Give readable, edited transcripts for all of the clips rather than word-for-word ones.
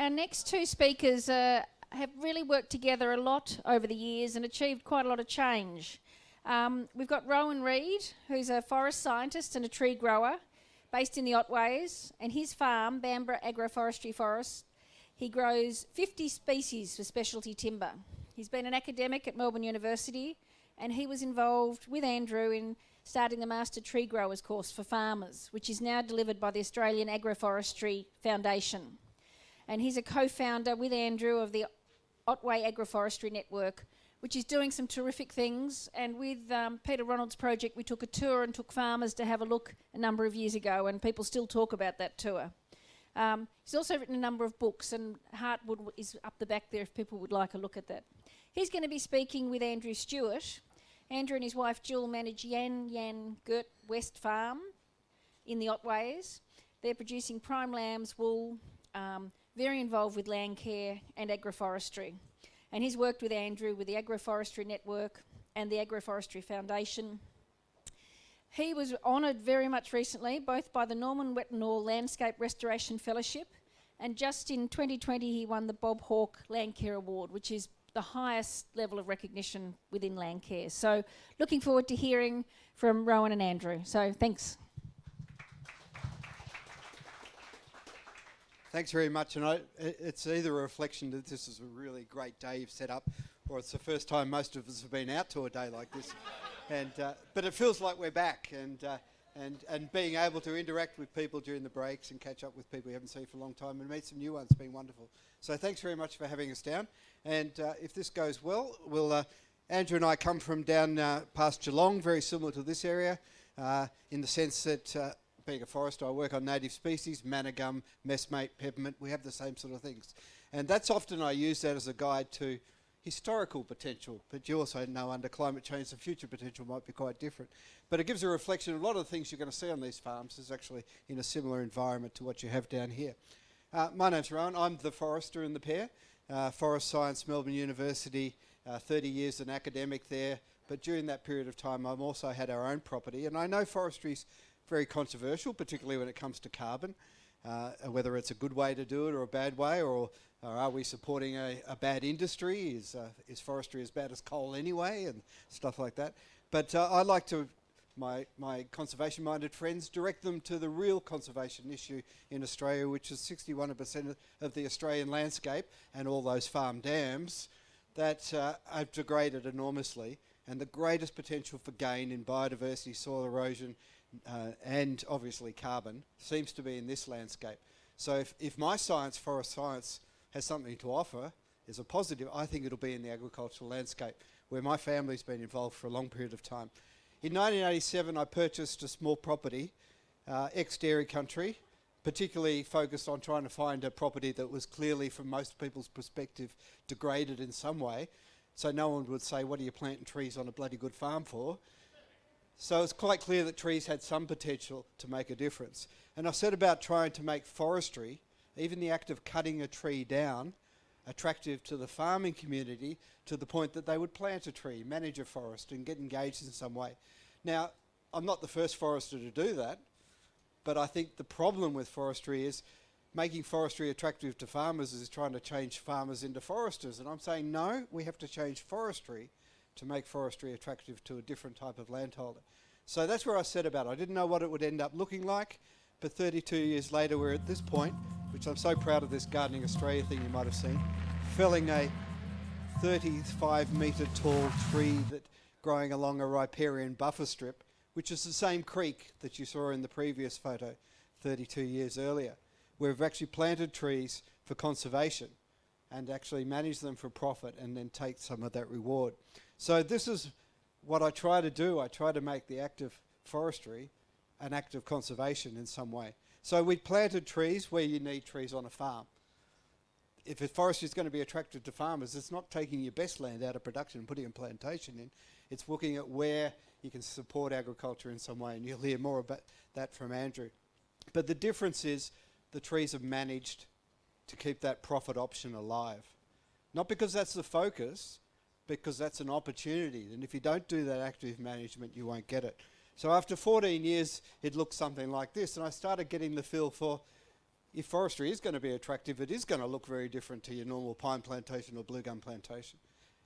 Our next two speakers have really worked together a lot over the years and achieved quite a lot of change. We've got Rowan Reid, who's a forest scientist and a tree grower based in the Otways, and his farm, Bamborough Agroforestry Forest, he grows 50 species for specialty timber. He's been an academic at Melbourne University, and he was involved with Andrew in starting the Master Tree Growers course for farmers, which is now delivered by the Australian Agroforestry Foundation. And he's a co-founder with Andrew of the Otway Agroforestry Network, which is doing some terrific things. And with Peter Ronald's project, we took a tour and took farmers to have a look a number of years ago, and people still talk about that tour. He's also written a number of books, and Heartwood is up the back there if people would like a look at that. He's going to be speaking with Andrew Stewart. Andrew and his wife Jill manage Yan Gert West Farm in the Otways. They're producing prime lambs, wool, very involved with land care and agroforestry. And he's worked with Andrew with the Agroforestry Network and the Agroforestry Foundation. He was honoured very much recently, both by the Norman Wettennall Landscape Restoration Fellowship, and just in 2020 he won the Bob Hawke Land Care Award, which is the highest level of recognition within land care. So looking forward to hearing from Rowan and Andrew. So thanks. Thanks very much, and it's either a reflection that this is a really great day you've set up, or it's the first time most of us have been out to a day like this. But it feels like we're back, and being able to interact with people during the breaks and catch up with people you haven't seen for a long time and meet some new ones has been wonderful. So thanks very much for having us down. And if this goes well, Andrew and I come from down past Geelong, very similar to this area, in the sense that being a forester, I work on native species, manigum, messmate, peppermint. We have the same sort of things. And that's often I use that as a guide to historical potential, but you also know under climate change the future potential might be quite different. But it gives a reflection of a lot of the things you're going to see on these farms is actually in a similar environment to what you have down here. My name's Rowan. I'm the forester in the pair. Forest Science, Melbourne University, 30 years an academic there. But during that period of time, I've also had our own property. And I know forestry's very controversial, particularly when it comes to carbon, whether it's a good way to do it or a bad way, or are we supporting a bad industry? Is forestry as bad as coal anyway, and stuff like that. But I like to, my conservation-minded friends, direct them to the real conservation issue in Australia, which is 61% of the Australian landscape and all those farm dams that have degraded enormously, and the greatest potential for gain in biodiversity, soil erosion, and obviously carbon seems to be in this landscape. So if my science, forest science, has something to offer, is a positive, I think it'll be in the agricultural landscape, where my family's been involved for a long period of time. In 1987, I purchased a small property, ex-dairy country, particularly focused on trying to find a property that was clearly, from most people's perspective, degraded in some way. So no one would say, what are you planting trees on a bloody good farm for? So it's quite clear that trees had some potential to make a difference. And I set about trying to make forestry, even the act of cutting a tree down, attractive to the farming community to the point that they would plant a tree, manage a forest and get engaged in some way. Now, I'm not the first forester to do that, but I think the problem with forestry is making forestry attractive to farmers is trying to change farmers into foresters. And I'm saying, no, we have to change forestry to make forestry attractive to a different type of landholder. So that's where I set about. I didn't know what it would end up looking like, but 32 years later we're at this point, which I'm so proud of this Gardening Australia thing you might have seen, felling a 35 metre tall tree that growing along a riparian buffer strip, which is the same creek that you saw in the previous photo 32 years earlier. We've actually planted trees for conservation and actually manage them for profit and then take some of that reward. So this is what I try to do. I try to make the act of forestry an act of conservation in some way. So we planted trees where you need trees on a farm. If a forestry is going to be attractive to farmers, it's not taking your best land out of production and putting a plantation in. It's looking at where you can support agriculture in some way, and you'll hear more about that from Andrew. But the difference is the trees have managed to keep that profit option alive. Not because that's the focus, because that's an opportunity. And if you don't do that active management, you won't get it. So after 14 years, it looked something like this. And I started getting the feel for, if forestry is going to be attractive, it is going to look very different to your normal pine plantation or blue gum plantation.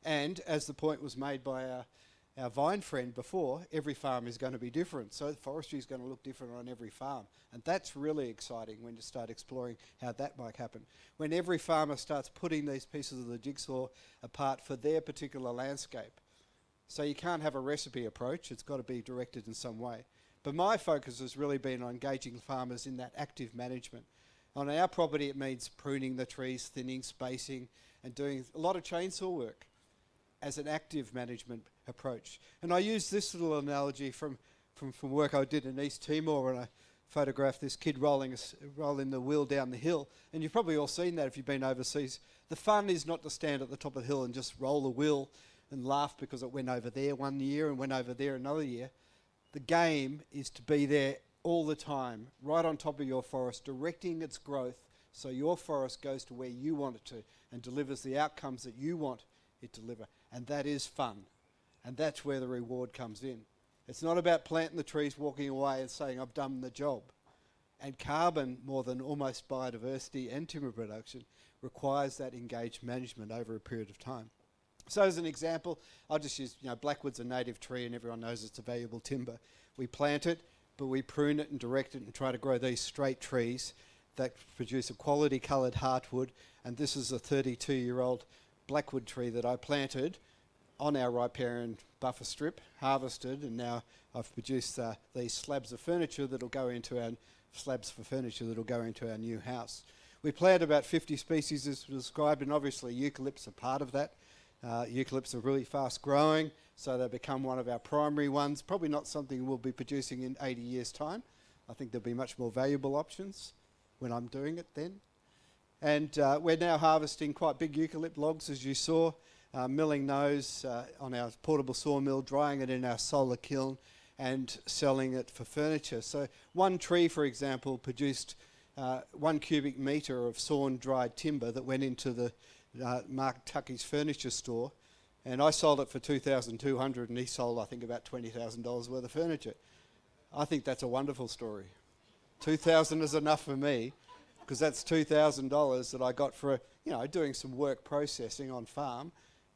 And as the point was made by our vine friend before, every farm is going to be different. So forestry is going to look different on every farm. And that's really exciting when you start exploring how that might happen. When every farmer starts putting these pieces of the jigsaw apart for their particular landscape. So you can't have a recipe approach, it's got to be directed in some way. But my focus has really been on engaging farmers in that active management. On our property it means pruning the trees, thinning, spacing, and doing a lot of chainsaw work as an active management approach. And I use this little analogy from work I did in East Timor when I photographed this kid rolling the wheel down the hill. And you've probably all seen that if you've been overseas. The fun is not to stand at the top of the hill and just roll the wheel and laugh because it went over there one year and went over there another year. The game is to be there all the time, right on top of your forest, directing its growth so your forest goes to where you want it to and delivers the outcomes that you want it to deliver. And that is fun. And that's where the reward comes in. It's not about planting the trees, walking away and saying, I've done the job. And carbon, more than almost biodiversity and timber production, requires that engaged management over a period of time. So as an example, I'll just use, blackwood's a native tree and everyone knows it's a valuable timber. We plant it, but we prune it and direct it and try to grow these straight trees that produce a quality coloured heartwood. And this is a 32-year-old blackwood tree that I planted on our riparian buffer strip, harvested, and now I've produced these slabs of furniture that'll go into our new house. We plant about 50 species as described, and obviously eucalypts are part of that. Eucalypts are really fast growing, so they become one of our primary ones. Probably not something we'll be producing in 80 years' time. I think there'll be much more valuable options when I'm doing it then. And we're now harvesting quite big eucalypt logs, as you saw, milling those on our portable sawmill, drying it in our solar kiln, and selling it for furniture. So one tree, for example, produced 1 cubic metre of sawn dried timber that went into the Mark Tuckey's furniture store, and I sold it for $2,200 and he sold, I think, about $20,000 worth of furniture. I think that's a wonderful story. $2,000 is enough for me, because that's $2,000 that I got for, doing some work processing on farm,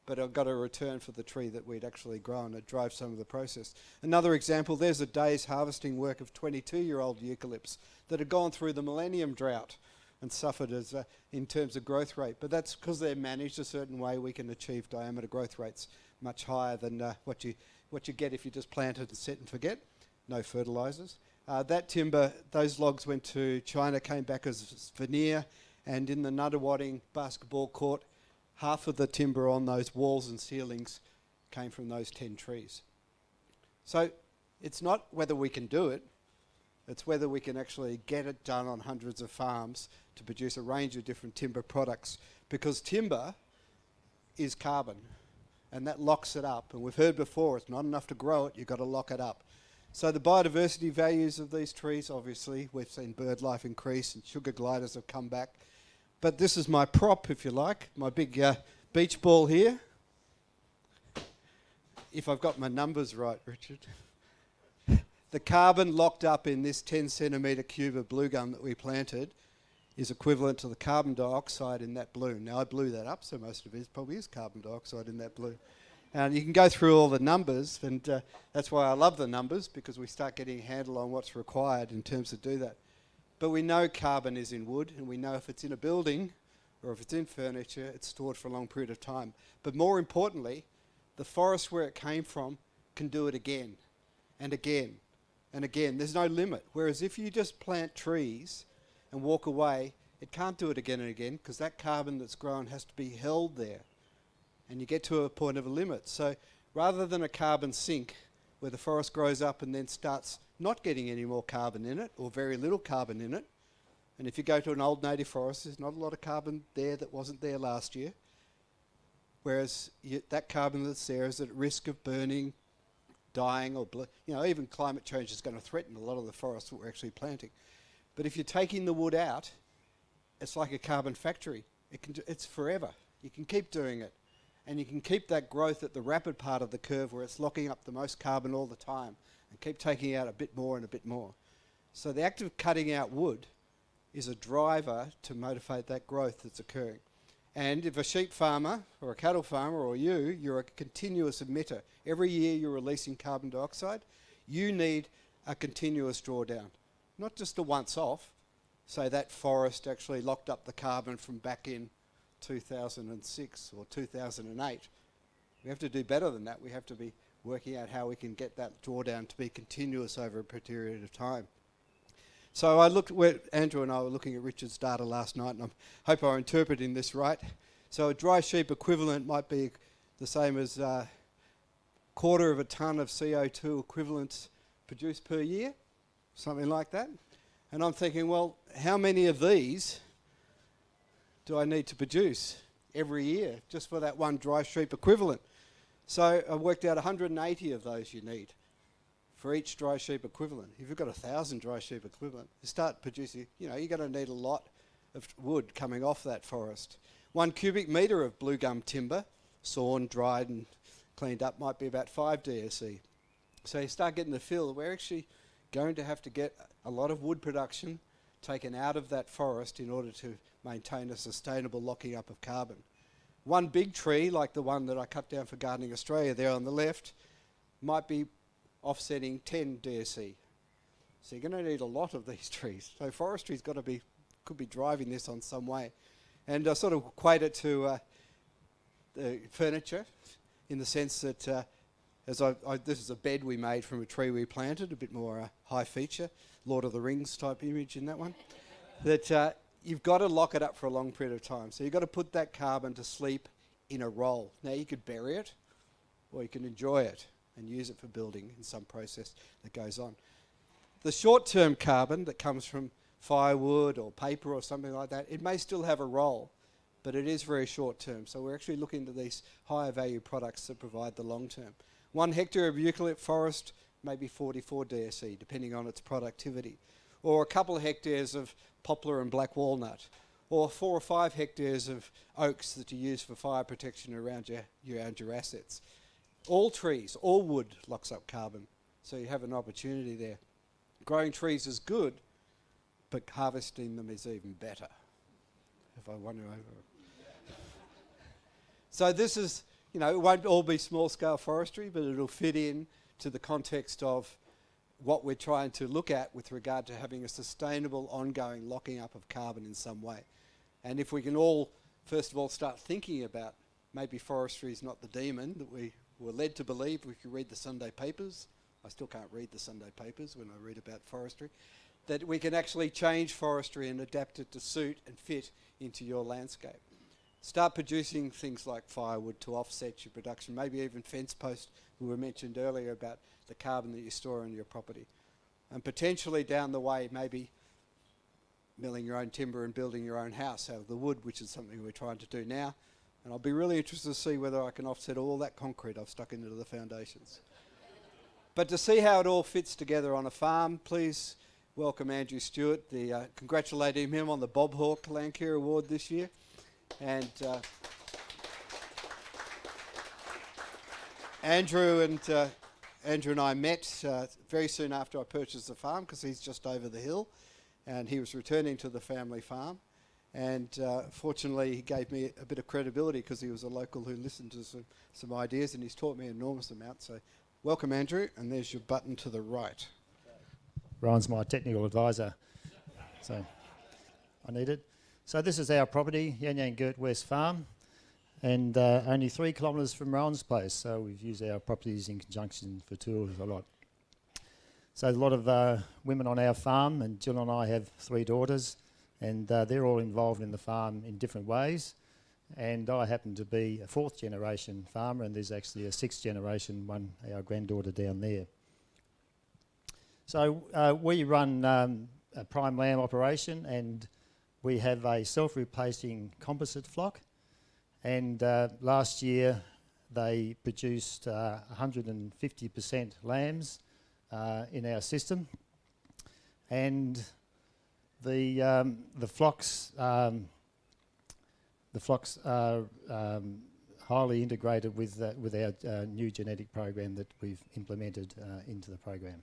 but I got a return for the tree that we'd actually grown. It drove some of the process. Another example, there's a day's harvesting work of 22-year-old eucalypts that had gone through the millennium drought and suffered as in terms of growth rate. But that's because they're managed a certain way. We can achieve diameter growth rates much higher than what you get if you just plant it and set and forget. No fertilisers. That timber, those logs went to China, came back as veneer, and in the Nunawading basketball court, half of the timber on those walls and ceilings came from those 10 trees. So it's not whether we can do it, it's whether we can actually get it done on hundreds of farms to produce a range of different timber products, because timber is carbon and that locks it up. And we've heard before, it's not enough to grow it, you've got to lock it up. So the biodiversity values of these trees, obviously, we've seen bird life increase and sugar gliders have come back. But this is my prop, if you like, my big beach ball here. If I've got my numbers right, Richard. The carbon locked up in this 10 centimetre cube of blue gum that we planted is equivalent to the carbon dioxide in that blue. Now I blew that up, so most of it probably is carbon dioxide in that blue. And you can go through all the numbers, and that's why I love the numbers, because we start getting a handle on what's required in terms of do that. But we know carbon is in wood, and we know if it's in a building or if it's in furniture, it's stored for a long period of time. But more importantly, the forest where it came from can do it again and again and again. There's no limit. Whereas if you just plant trees and walk away, it can't do it again and again, because that carbon that's grown has to be held there. And you get to a point of a limit. So rather than a carbon sink where the forest grows up and then starts not getting any more carbon in it, or very little carbon in it, and if you go to an old native forest, there's not a lot of carbon there that wasn't there last year, whereas that carbon that's there is at risk of burning, dying, or even climate change is going to threaten a lot of the forests that we're actually planting. But if you're taking the wood out, it's like a carbon factory. It's forever. You can keep doing it. And you can keep that growth at the rapid part of the curve where it's locking up the most carbon all the time, and keep taking out a bit more and a bit more. So the act of cutting out wood is a driver to motivate that growth that's occurring. And if a sheep farmer or a cattle farmer or you're a continuous emitter. Every year you're releasing carbon dioxide. You need a continuous drawdown, not just a once-off. So that forest actually locked up the carbon from back in 2006 or 2008. We have to do better than that. We have to be working out how we can get that drawdown to be continuous over a period of time. So Andrew and I were looking at Richard's data last night, and I hope I'm interpreting this right. So a dry sheep equivalent might be the same as a quarter of a tonne of CO2 equivalents produced per year, something like that. And I'm thinking, well, how many of these do I need to produce every year just for that one dry sheep equivalent? So I worked out 180 of those you need for each dry sheep equivalent. If you've got 1,000 dry sheep equivalent, you start producing, you're going to need a lot of wood coming off that forest. 1 cubic metre of blue gum timber, sawn, dried and cleaned up, might be about 5 DSE. So you start getting the feel that we're actually going to have to get a lot of wood production taken out of that forest in order to maintain a sustainable locking up of carbon. One big tree, like the one that I cut down for Gardening Australia there on the left, might be offsetting 10 DSE. So you're going to need a lot of these trees. So forestry's could be driving this on some way. And I sort of equate it to the furniture in the sense that this is a bed we made from a tree we planted, a bit more high feature, Lord of the Rings type image in that one. That you've got to lock it up for a long period of time. So you've got to put that carbon to sleep in a roll. Now you could bury it, or you can enjoy it and use it for building in some process that goes on. The short-term carbon that comes from firewood or paper or something like that, it may still have a role, but it is very short-term. So we're actually looking to these higher value products that provide the long-term. 1 hectare of eucalypt forest, maybe 44 DSE, depending on its productivity. Or a couple of hectares of poplar and black walnut. Or 4 or 5 hectares of oaks that you use for fire protection around your assets. All trees, all wood locks up carbon. So you have an opportunity there. Growing trees is good, but harvesting them is even better. If I wonder over. So this is, it won't all be small scale forestry, but it'll fit in to the context of what we're trying to look at with regard to having a sustainable, ongoing locking up of carbon in some way. And if we can all, first of all, start thinking about maybe forestry is not the demon that we were led to believe if you read the Sunday papers. I still can't read the Sunday papers when I read about forestry. That we can actually change forestry and adapt it to suit and fit into your landscape. Start producing things like firewood to offset your production, maybe even fence posts we were mentioned earlier about the carbon that you store in your property. And potentially down the way, maybe milling your own timber and building your own house out of the wood, which is something we're trying to do now. And I'll be really interested to see whether I can offset all that concrete I've stuck into the foundations. But to see how it all fits together on a farm, please welcome Andrew Stewart, congratulating him on the Bob Hawke Landcare Award this year. And Andrew and I met very soon after I purchased the farm, because he's just over the hill, and he was returning to the family farm. And fortunately, he gave me a bit of credibility because he was a local who listened to some ideas, and he's taught me an enormous amount. So welcome, Andrew, and there's your button to the right. Rowan's my technical advisor, so I need it. So this is our property, Yan Yan Gert West Farm, and only 3 kilometres from Rowan's place, so we've used our properties in conjunction for tours a lot. So a lot of women on our farm, and Jill and I have 3 daughters, and they're all involved in the farm in different ways. And I happen to be a 4th generation farmer, and there's actually a 6th generation one, our granddaughter down there. So we run a prime lamb operation, and we have a self-replacing composite flock. And last year they produced 150% lambs in our system. And the flocks are highly integrated with our new genetic program that we've implemented into the program.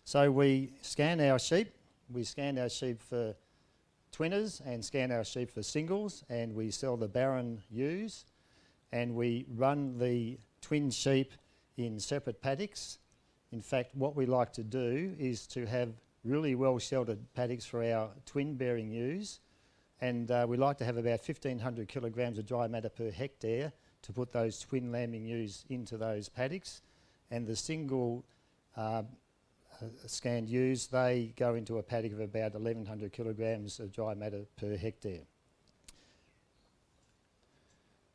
So we scan our sheep. We scan our sheep for twinners and scan our sheep for singles, and we sell the barren ewes, and we run the twin sheep in separate paddocks. In fact, what we like to do is to have really well sheltered paddocks for our twin bearing ewes, and we like to have about 1,500 kilograms of dry matter per hectare to put those twin lambing ewes into those paddocks, and the single scanned ewes, they go into a paddock of about 1,100 kilograms of dry matter per hectare.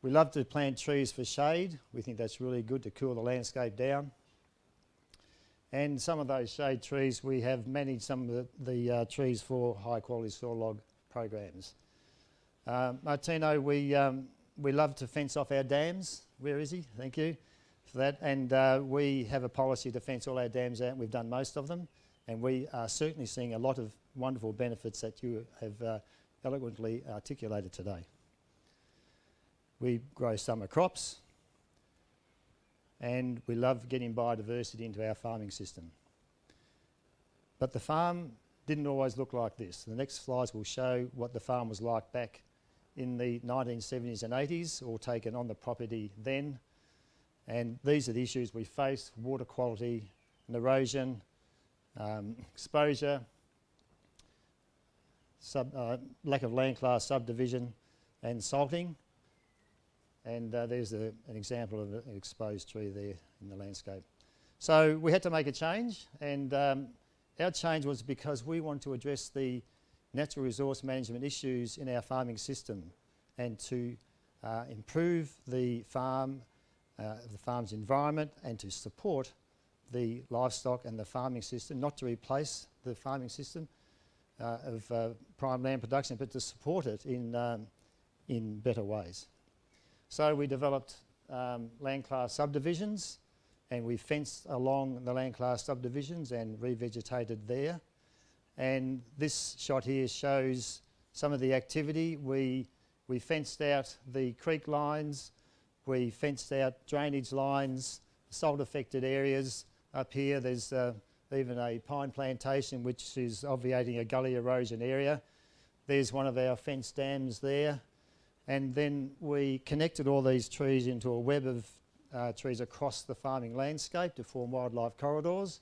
We love to plant trees for shade. We think that's really good to cool the landscape down. And some of those shade trees, we have managed some of the trees for high quality soil log programs. Martino, we love to fence off our dams. Where is he? Thank you for that. And we have a policy to fence all our dams out. We've done most of them, and we are certainly seeing a lot of wonderful benefits that you have eloquently articulated today. We grow summer crops, and we love getting biodiversity into our farming system. But the farm didn't always look like this. The next slides will show what the farm was like back in the 1970s and 80s, all taken on the property then. And these are the issues we face: water quality and erosion, exposure, lack of land class subdivision, and salting. And there's an example of an exposed tree there in the landscape. So we had to make a change, and our change was because we want to address the natural resource management issues in our farming system, and to improve the farm's environment, and to support the livestock and the farming system, not to replace the farming system of prime land production, but to support it in better ways. So we developed land class subdivisions, and we fenced along the land class subdivisions and revegetated there. And this shot here shows some of the activity. We fenced out the creek lines, we fenced out drainage lines, salt affected areas. Up here there's even a pine plantation which is obviating a gully erosion area. There's one of our fenced dams there. And then we connected all these trees into a web of trees across the farming landscape to form wildlife corridors,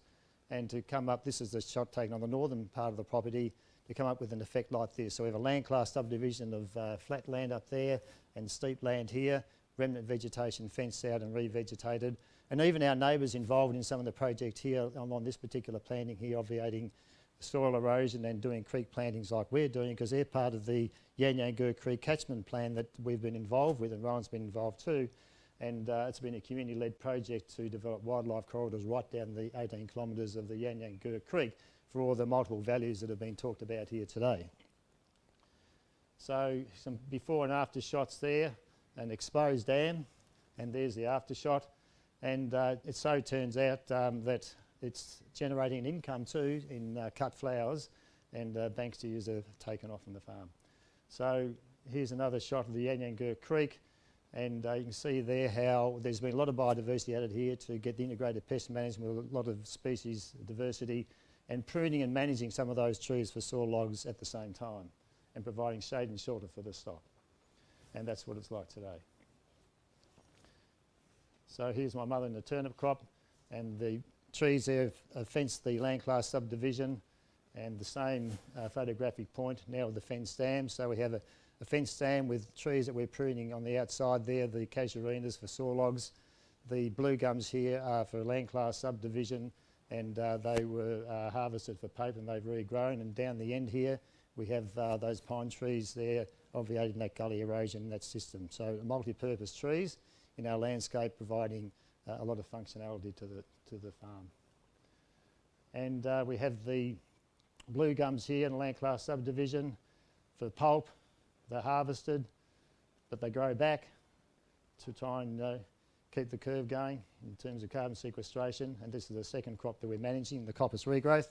and to come up, this is a shot taken on the northern part of the property, to come up with an effect like this. So we have a land class subdivision of flat land up there and steep land here, remnant vegetation fenced out and revegetated. And even our neighbours involved in some of the project here on this particular planting here, obviating soil erosion and doing creek plantings like we're doing, because they're part of the Yan Yan Gur Creek catchment plan that we've been involved with, and Rowan's been involved too. And it's been a community-led project to develop wildlife corridors right down the 18 kilometres of the Yan Yan Gur Creek for all the multiple values that have been talked about here today. So some before and after shots there, an exposed dam, and there's the after shot. And it so turns out that it's generating an income too in cut flowers, and banksters are taken off from the farm. So here's another shot of the Yan Yan Gur Creek, and you can see there how there's been a lot of biodiversity added here to get the integrated pest management with a lot of species diversity, and pruning and managing some of those trees for soil logs at the same time, and providing shade and shelter for the stock. And that's what it's like today. So here's my mother in the turnip crop, and the trees there have fenced the land class subdivision, and the same photographic point now with the fenced dam. So we have a fenced dam with trees that we're pruning on the outside there, the casuarinas for saw logs. The blue gums here are for land class subdivision, and they were harvested for paper and they've regrown. And down the end here we have those pine trees there obviating that gully erosion in that system. So multi-purpose trees in our landscape, providing a lot of functionality to the farm. And we have the blue gums here in the land class subdivision for pulp. They're harvested, but they grow back to try and keep the curve going in terms of carbon sequestration. And this is the second crop that we're managing, the coppice regrowth.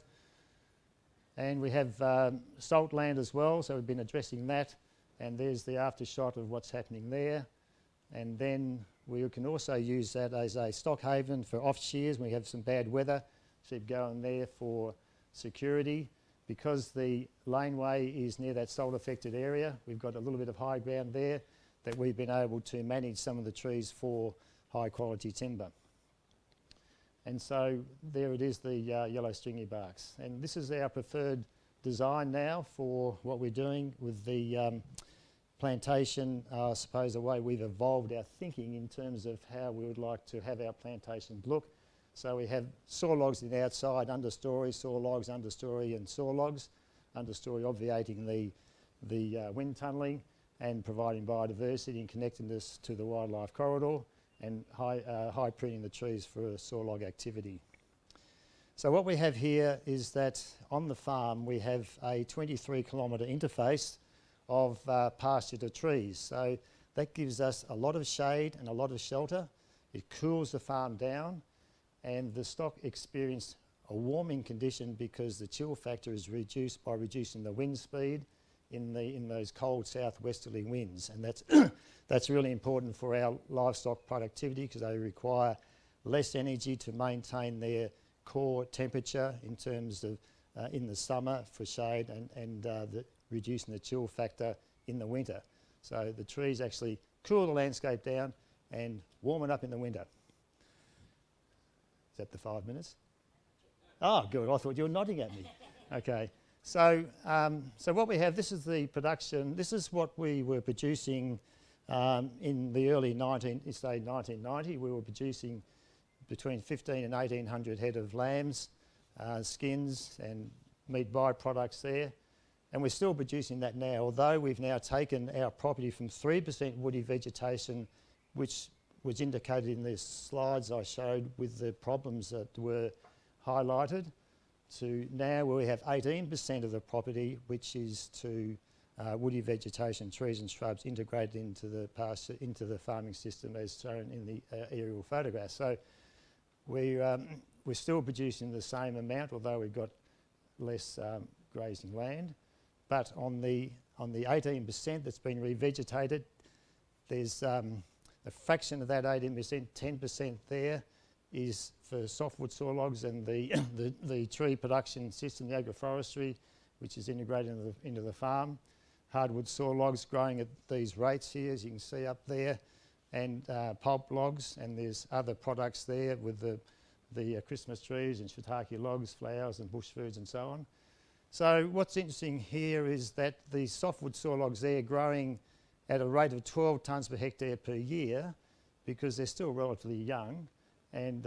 And we have salt land as well, so we've been addressing that. And there's the after shot of what's happening there. And then we can also use that as a stock haven for off shears when we have some bad weather. Sheep go in there for security. because the laneway is near that salt affected area, we've got a little bit of high ground there that we've been able to manage some of the trees for high quality timber. And so there it is, the yellow stringy barks. And this is our preferred design now for what we're doing with the plantation. I suppose the way we've evolved our thinking in terms of how we would like to have our plantation look. So we have saw logs in the outside, understory, saw logs, understory and saw logs. Understory obviating the wind tunnelling and providing biodiversity and connectedness to the wildlife corridor, and high pruning the trees for saw log activity. So what we have here is that on the farm we have a 23 kilometre interface of pasture to trees. So that gives us a lot of shade and a lot of shelter. It cools the farm down, and the stock experienced a warming condition because the chill factor is reduced by reducing the wind speed in those cold southwesterly winds, and that's really important for our livestock productivity because they require less energy to maintain their core temperature in terms of in the summer for shade, and reducing the chill factor in the winter. So the trees actually cool the landscape down and warm it up in the winter. Is that the 5 minutes? Oh, good. I thought you were nodding at me. Okay. So what we have, this is the production. This is what we were producing in the early 1990. We were producing between 15 and 1800 head of lambs, skins and meat byproducts there. And we're still producing that now, although we've now taken our property from 3% woody vegetation, which was indicated in the slides I showed with the problems that were highlighted, to now where we have 18% of the property which is to woody vegetation, trees and shrubs integrated into the pasture, into the farming system as shown in the aerial photographs. So we're still producing the same amount, although we've got less grazing land. But on the 18% that's been revegetated, there's a fraction of that 18%, 10% there is for softwood saw logs and the tree production system, the agroforestry, which is integrated into the farm. Hardwood saw logs growing at these rates here, as you can see up there, and pulp logs, and there's other products there with the Christmas trees and shiitake logs, flowers and bush foods and so on. So what's interesting here is that the softwood saw logs there are growing at a rate of 12 tonnes per hectare per year because they're still relatively young, and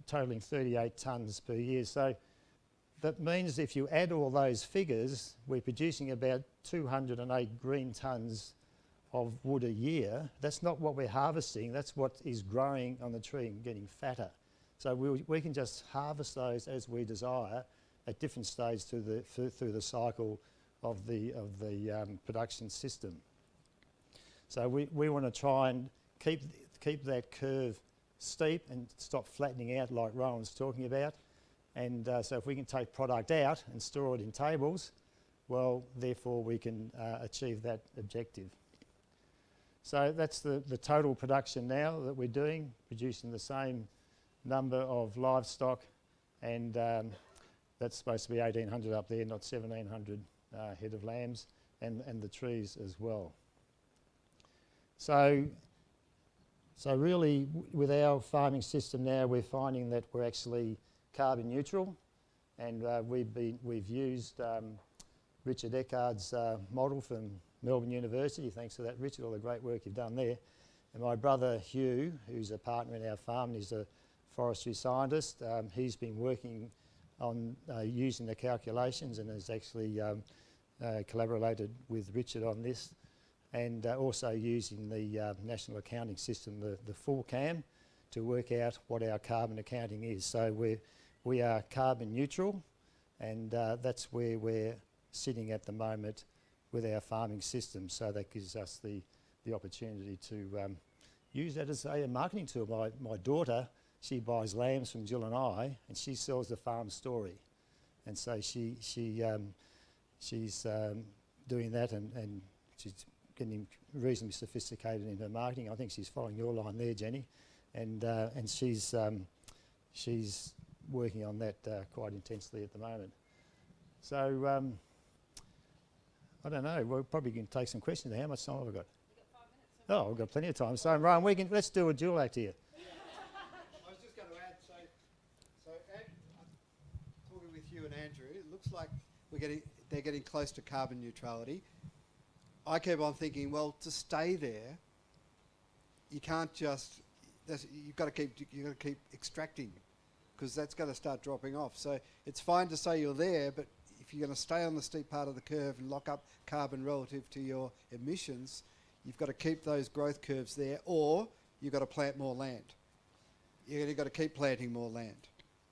totalling 38 tonnes per year. So that means if you add all those figures, we're producing about 208 green tonnes of wood a year. That's not what we're harvesting, that's what is growing on the tree and getting fatter. So we can just harvest those as we desire at different stages through the cycle of the production system. So we want to try and keep that curve steep and stop flattening out like Rowan's talking about. And so if we can take product out and store it in tables, well, therefore we can achieve that objective. So that's the total production now that we're doing, producing the same number of livestock, and that's supposed to be 1,800 up there, not 1,700 head of lambs, and the trees as well. So really, with our farming system now, we're finding that we're actually carbon neutral, and we've used Richard Eckard's model from Melbourne University. Thanks for that, Richard, all the great work you've done there. And my brother Hugh, who's a partner in our farm, and he's a forestry scientist. He's been working on using the calculations and has actually collaborated with Richard on this, and also using the national accounting system, the full CAM, to work out what our carbon accounting is. So we are carbon neutral, and that's where we're sitting at the moment with our farming system. So that gives us the opportunity to use that as a marketing tool. My daughter, she buys lambs from Jill and I, and she sells the farm story. And so she's doing that, and she's getting reasonably sophisticated in her marketing. I think she's following your line there, Jenny, and she's working on that quite intensely at the moment. So I don't know. We're probably going to take some questions. How much time have we got? We've got 5 minutes. Oh, we've got plenty of time. So Rowan, let's do a dual act here. I was just going to add, talking with you and Andrew, it looks like they're getting close to carbon neutrality. I keep on thinking, well, to stay there, you can't just. You've got to keep extracting, because that's going to start dropping off. So it's fine to say you're there, but if you're going to stay on the steep part of the curve and lock up carbon relative to your emissions, you've got to keep those growth curves there, or you've got to plant more land. You've got to keep planting more land.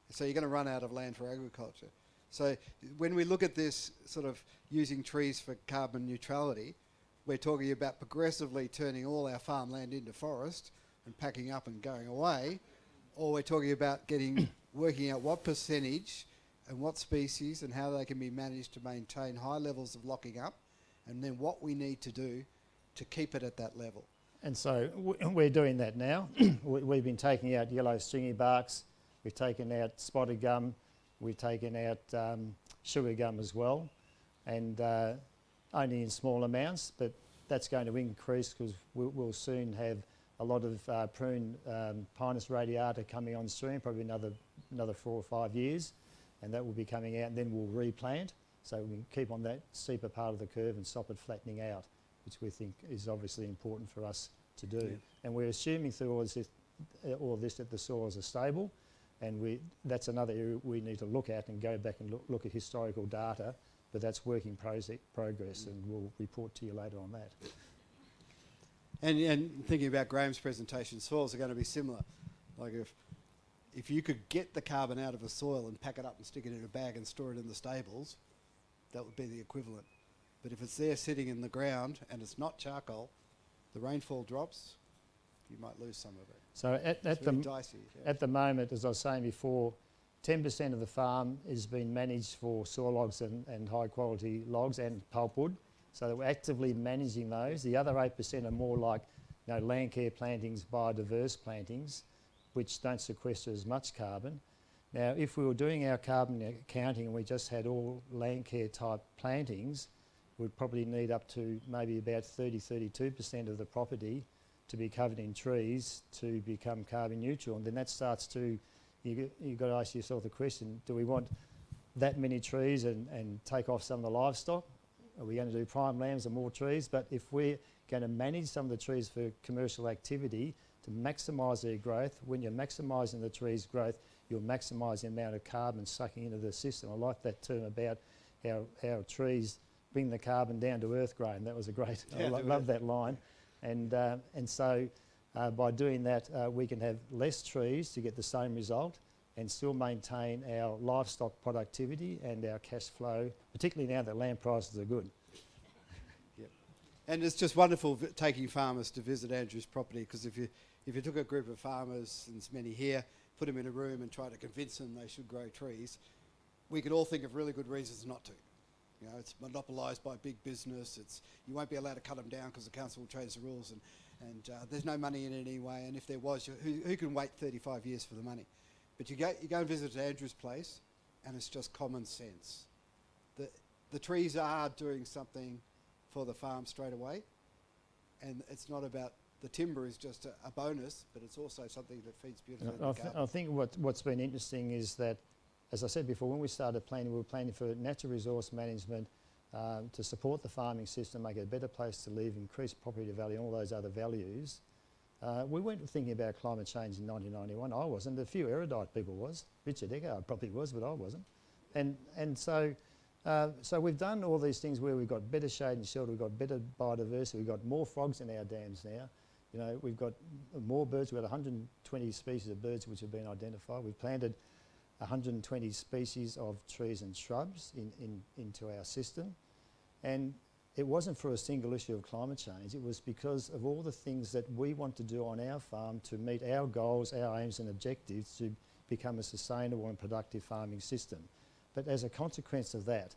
So you're going to run out of land for agriculture. So when we look at this sort of using trees for carbon neutrality, we're talking about progressively turning all our farmland into forest and packing up and going away, or we're talking about working out what percentage and what species and how they can be managed to maintain high levels of locking up, and then what we need to do to keep it at that level. And so we're doing that now. We've been taking out yellow stringy barks, we've taken out spotted gum, we've taken out sugar gum as well, and only in small amounts, but that's going to increase because we'll soon have a lot of prune Pinus radiata coming on stream, probably another 4 or 5 years, and that will be coming out, and then we'll replant, so we can keep on that steeper part of the curve and stop it flattening out, which we think is obviously important for us to do. Yeah. And we're assuming through all this that the soils are stable, and that's another area we need to look at and go back and look at historical data, but that's work in progress, and we'll report to you later on that. And thinking about Graham's presentation, soils are going to be similar. Like if you could get the carbon out of a soil and pack it up and stick it in a bag and store it in the stables, that would be the equivalent. But if it's there sitting in the ground and it's not charcoal, the rainfall drops, you might lose some of it. So at the moment, as I was saying before, 10% of the farm is being managed for saw logs and high quality logs and pulpwood. So we're actively managing those. The other 8% are more like land care plantings, biodiverse plantings, which don't sequester as much carbon. Now, if we were doing our carbon accounting and we just had all land care type plantings, we'd probably need up to maybe about 32% of the property to be covered in trees to become carbon neutral. And then that starts to, you've got to ask yourself the question, do we want that many trees and take off some of the livestock? Are we going to do prime lambs and more trees? But if we're going to manage some of the trees for commercial activity to maximise their growth, when you're maximising the trees' growth, you'll maximise the amount of carbon sucking into the system. I like that term about how trees bring the carbon down to earth, Graham. That was a great, I love that line. And so by doing that, we can have less trees to get the same result and still maintain our livestock productivity and our cash flow, particularly now that land prices are good. Yep. And it's just wonderful taking farmers to visit Andrew's property, because if you took a group of farmers, and there's many here, put them in a room and try to convince them they should grow trees, we could all think of really good reasons not to. It's monopolised by big business. You won't be allowed to cut them down because the council will change the rules, and there's no money in it anyway. And if there was, who can wait 35 years for the money? But you go and visit Andrew's place, and it's just common sense. The trees are doing something for the farm straight away, and it's not about the timber is just a bonus, but it's also something that feeds beautifully. I think what's been interesting is that, as I said before, when we started planning, we were planning for natural resource management to support the farming system, make it a better place to live, increase property value, all those other values. We weren't thinking about climate change in 1991. I wasn't. A few erudite people was. Richard Eggard probably was, but I wasn't. And so we've done all these things where we've got better shade and shelter, we've got better biodiversity, we've got more frogs in our dams now. We've got more birds. We've got 120 species of birds which have been identified. We've planted 120 species of trees and shrubs into our system. And it wasn't for a single issue of climate change. It was because of all the things that we want to do on our farm to meet our goals, our aims and objectives to become a sustainable and productive farming system. But as a consequence of that,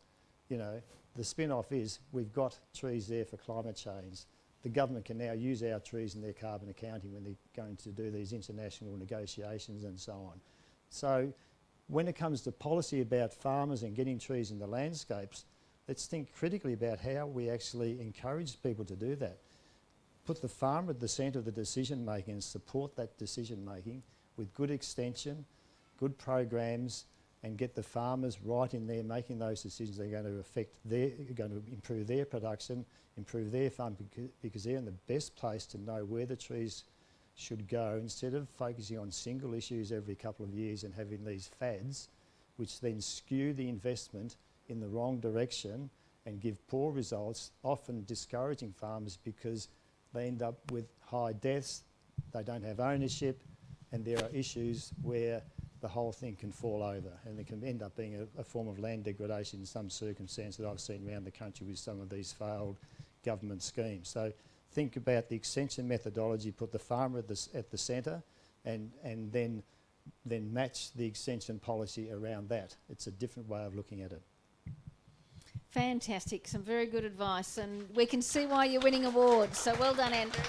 the spin-off is we've got trees there for climate change. The government can now use our trees in their carbon accounting when they're going to do these international negotiations and so on. So when it comes to policy about farmers and getting trees in the landscapes, let's think critically about how we actually encourage people to do that. Put the farmer at the centre of the decision making and support that decision making with good extension, good programs, and get the farmers right in there making those decisions that are going to going to improve their production, improve their farm, because they're in the best place to know where the trees should go, instead of focusing on single issues every couple of years and having these fads, which then skew the investment in the wrong direction and give poor results, often discouraging farmers because they end up with high deaths, they don't have ownership, and there are issues where the whole thing can fall over, and it can end up being a form of land degradation in some circumstance that I've seen around the country with some of these failed government schemes. So think about the extension methodology, put the farmer at the centre, and then match the extension policy around that. It's a different way of looking at it. Fantastic, some very good advice, and we can see why you're winning awards, so well done, Andrew.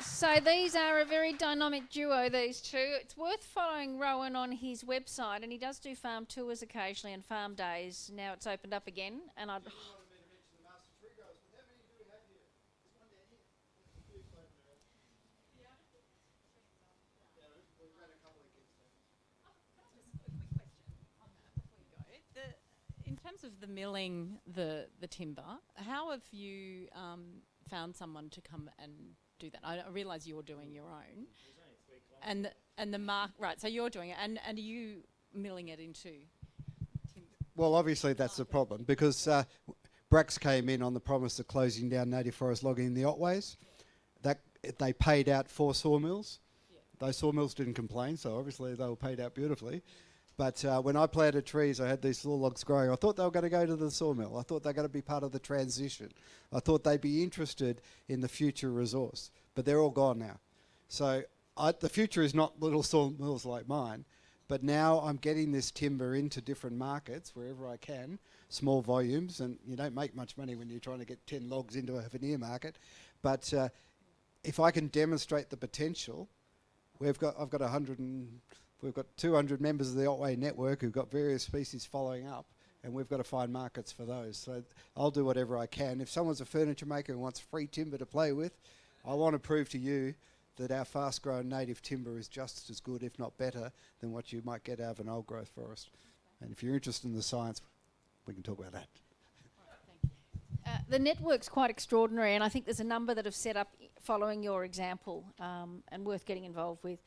So these are a very dynamic duo, these two. It's worth following Rowan on his website, and he does do farm tours occasionally and farm days. Now it's opened up again, and I'd... In terms of the milling the timber, how have you found someone to come and do that? I realise you're doing your own, and the mark, right? So you're doing it, and are you milling it into timber? Well, obviously that's the problem, because Brax came in on the promise of closing down native forest logging in the Otways. That they paid out 4 sawmills. Yeah. Those sawmills didn't complain, so obviously they were paid out beautifully. But when I planted trees, I had these little logs growing. I thought they were going to go to the sawmill. I thought they were going to be part of the transition. I thought they'd be interested in the future resource. But they're all gone now. So the future is not little sawmills like mine. But now I'm getting this timber into different markets wherever I can, small volumes. And you don't make much money when you're trying to get 10 logs into a veneer market. But if I can demonstrate the potential, I've got 200 members of the Otway network who've got various species following up, and we've got to find markets for those. So I'll do whatever I can. If someone's a furniture maker and wants free timber to play with, I want to prove to you that our fast-growing native timber is just as good, if not better, than what you might get out of an old-growth forest. And if you're interested in the science, we can talk about that. The network's quite extraordinary, and I think there's a number that have set up following your example and worth getting involved with.